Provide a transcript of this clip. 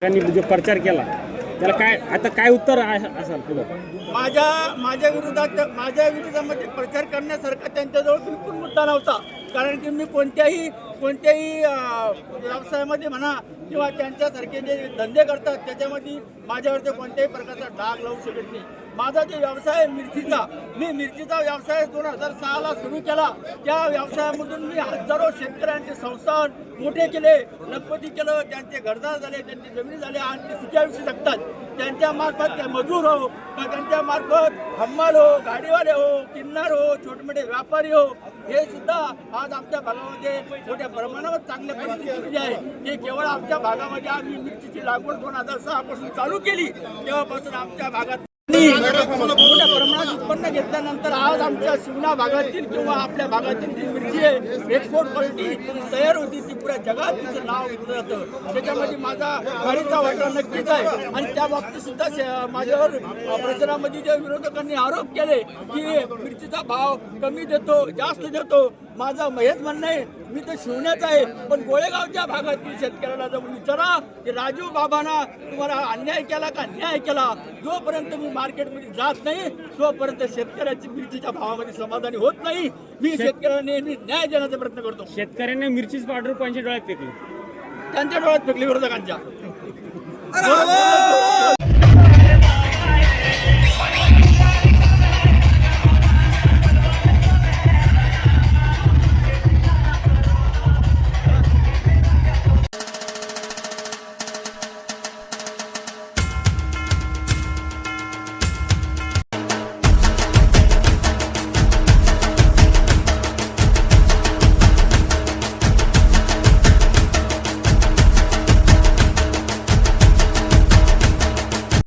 जो प्रचार केला त्याला काय आता काय उत्तर असेल पुढे? माझ्या विरोधामध्ये प्रचार करण्यासारखा त्यांच्याजवळ बिलकुल मुद्दा नव्हता. कारण की मी कोणत्याही व्यवसायामध्ये म्हणा किंवा त्यांच्यासारखे जे धंदे करतात त्याच्यामध्ये माझ्यावरती कोणत्याही प्रकारचा डाग लावू शकत नाही. माझा जो व्यवसाय आहे मिरचीचा, मी मिरचीचा व्यवसाय 2006ला सुरू केला. त्या व्यवसायामधून मी हजारो शेतकऱ्यांचे संस्थान मोठे केले, लखपती केलं, त्यांचे घरदार झाले, त्यांची जमिनी झाले आणि ते सुखी आयुष्य जगतात. त्यांच्या मार्फत ते मजूर हो का त्यांच्या मार्फत हम्माल हो, गाडीवाले हो, किन्नर हो, छोटे मोठे व्यापारी हो, हे सुद्धा आज आमच्या भागामध्ये मोठ्या प्रमाणावर चांगल्या परिस्थिती आहे. ते केवळ आमच्या भागामध्ये आम्ही मिरचीची लागवड 2006 पासून चालू केली तेव्हापासून आमच्या भागात मोठ्या प्रमाणात उत्पन्न घेतल्यानंतर आज आमच्या शिवना भागातील किंवा आपल्या भागातील जी मिरची आहे एक्सपोर्ट क्वालिटी तयार होती ती पुऱ्या जगात तिचं नाव घेतलं जातं. त्याच्यामध्ये माझा गाडीचा वाटा नक्कीच आहे. आणि त्या बाबतीत सुद्धा माझ्यावर प्रचारामध्ये जे विरोधकांनी आरोप केले की मिरचीचा भाव कमी देतो, जास्त देतो, माझं हेच म्हणणं आहे मी तर शिवण्याचं आहे. पण गोळेगावच्या भागातील शेतकऱ्याला जाऊन विचारा की राजू बाबांना तुम्हाला अन्याय केला का न्याय केला. जोपर्यंत मी मार्केटमध्ये जात नाही तोपर्यंत शेतकऱ्याची मिरचीच्या भावामध्ये समाधानी होत नाही. मी शेतकऱ्यांना नेहमी न्याय देण्याचा प्रयत्न करतो. शेतकऱ्यांना मिरचीच पावडर कोणच्या डोळ्यात फेकली? त्यांच्या डोळ्यात फेकली विरोधकांच्या.